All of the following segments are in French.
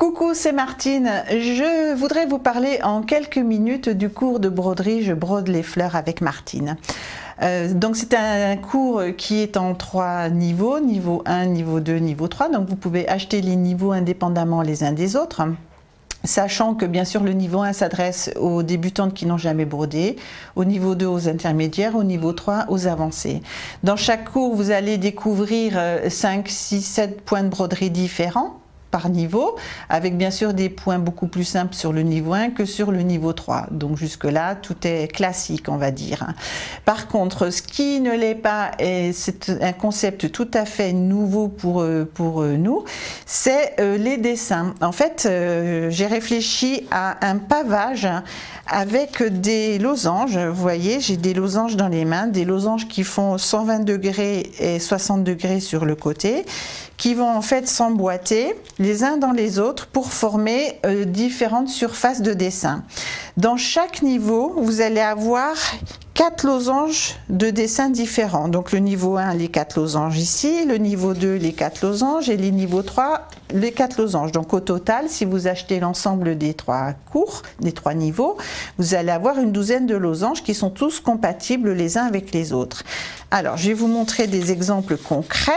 Coucou, c'est Martine. Je voudrais vous parler en quelques minutes du cours de broderie Je brode les fleurs avec Martine. Donc c'est un cours qui est en 3 niveaux, niveau 1, niveau 2, niveau 3. Donc vous pouvez acheter les niveaux indépendamment les uns des autres. Sachant que bien sûr le niveau 1 s'adresse aux débutantes qui n'ont jamais brodé, au niveau 2 aux intermédiaires, au niveau 3 aux avancés. Dans chaque cours, vous allez découvrir 5, 6, 7 points de broderie différents par niveau, avec bien sûr des points beaucoup plus simples sur le niveau 1 que sur le niveau 3. Donc jusque là, tout est classique, on va dire. Par contre, ce qui ne l'est pas, et c'est un concept tout à fait nouveau pour nous, c'est les dessins. En fait, j'ai réfléchi à un pavage avec des losanges. Vous voyez, j'ai des losanges dans les mains, des losanges qui font 120 degrés et 60 degrés sur le côté, qui vont en fait s'emboîter les uns dans les autres pour former différentes surfaces de dessin. Dans chaque niveau, vous allez avoir 4 losanges de dessin différents. Donc le niveau 1, les 4 losanges ici, le niveau 2, les 4 losanges et les niveaux 3, les 4 losanges. Donc au total, si vous achetez l'ensemble des 3 cours, des 3 niveaux, vous allez avoir une douzaine de losanges qui sont tous compatibles les uns avec les autres. Alors je vais vous montrer des exemples concrets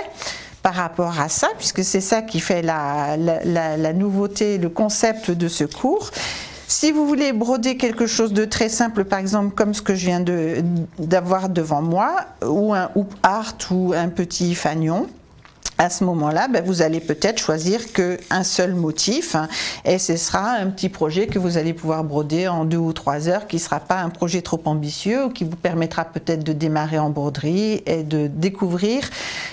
par rapport à ça, puisque c'est ça qui fait la nouveauté, le concept de ce cours. Si vous voulez broder quelque chose de très simple, par exemple comme ce que je viens d'avoir devant moi, ou un hoop art ou un petit fanion, à ce moment-là, vous allez peut-être choisir qu'un seul motif, et ce sera un petit projet que vous allez pouvoir broder en 2 ou 3 heures, qui ne sera pas un projet trop ambitieux, ou qui vous permettra peut-être de démarrer en broderie et de découvrir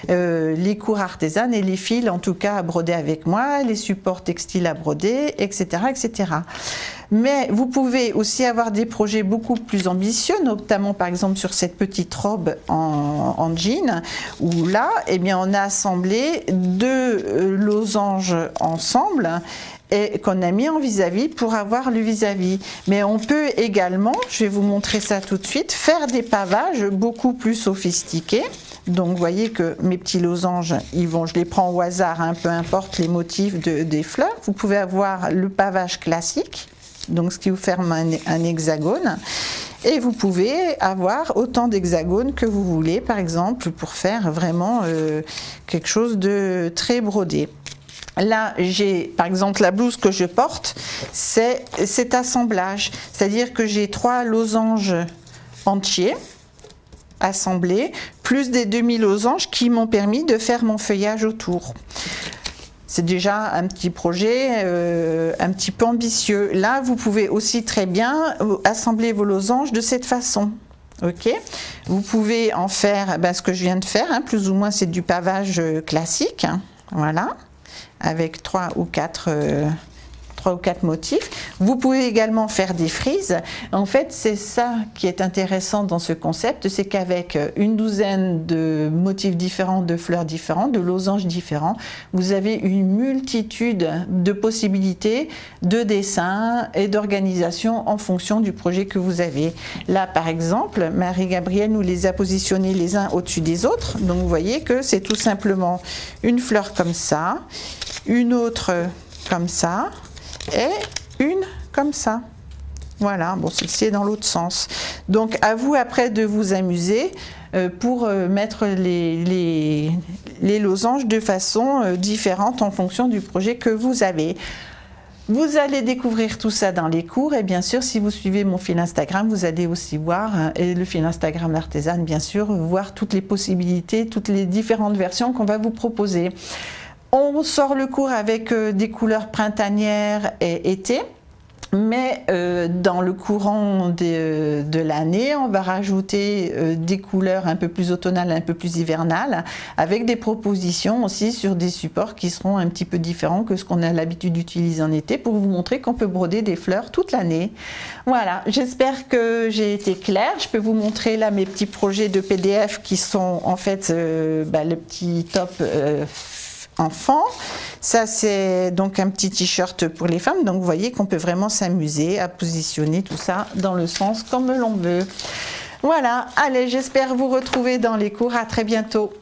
les cours artisanes et les fils, en tout cas à broder avec moi, les supports textiles à broder, etc., etc. Mais vous pouvez aussi avoir des projets beaucoup plus ambitieux, notamment par exemple sur cette petite robe en jean, où là, eh bien, on a assemblé 2 losanges ensemble et qu'on a mis en vis-à-vis pour avoir le vis-à-vis. Mais on peut également, je vais vous montrer ça tout de suite, faire des pavages beaucoup plus sophistiqués. Donc vous voyez que mes petits losanges, je les prends au hasard, peu importe les motifs des fleurs. Vous pouvez avoir le pavage classique, donc ce qui vous forme un hexagone, et vous pouvez avoir autant d'hexagones que vous voulez, par exemple, pour faire vraiment quelque chose de très brodé. Là, j'ai par exemple la blouse que je porte, c'est cet assemblage, c'est-à-dire que j'ai 3 losanges entiers assemblés, plus des demi-losanges qui m'ont permis de faire mon feuillage autour. C'est déjà un petit projet un petit peu ambitieux. Là, vous pouvez aussi très bien assembler vos losanges de cette façon. Ok, vous pouvez en faire ce que je viens de faire, plus ou moins c'est du pavage classique, voilà, avec 3 ou 4 motifs. Vous pouvez également faire des frises. En fait, c'est ça qui est intéressant dans ce concept, c'est qu'avec une douzaine de motifs différents, de fleurs différentes, de losanges différents, vous avez une multitude de possibilités de dessin et d'organisation en fonction du projet que vous avez. Là, par exemple, Marie-Gabrielle nous les a positionnés les uns au-dessus des autres. Donc, vous voyez que c'est tout simplement une fleur comme ça, une autre comme ça, et une comme ça. Voilà, bon, celle-ci est dans l'autre sens. Donc à vous après de vous amuser pour mettre les losanges de façon différente en fonction du projet que vous avez. Vous allez découvrir tout ça dans les cours, et bien sûr si vous suivez mon fil Instagram, vous allez aussi voir, et le fil Instagram d'Artesane bien sûr, voir toutes les possibilités, toutes les différentes versions qu'on va vous proposer. On sort le cours avec des couleurs printanières et été, mais dans le courant de l'année, on va rajouter des couleurs un peu plus automnales, un peu plus hivernales, avec des propositions aussi sur des supports qui seront un petit peu différents que ce qu'on a l'habitude d'utiliser en été, pour vous montrer qu'on peut broder des fleurs toute l'année. Voilà, j'espère que j'ai été claire. Je peux vous montrer là mes petits projets de PDF qui sont en fait le petit top enfant. Ça c'est donc un petit t-shirt pour les femmes, donc vous voyez qu'on peut vraiment s'amuser à positionner tout ça dans le sens comme l'on veut. Voilà, allez, j'espère vous retrouver dans les cours. À très bientôt.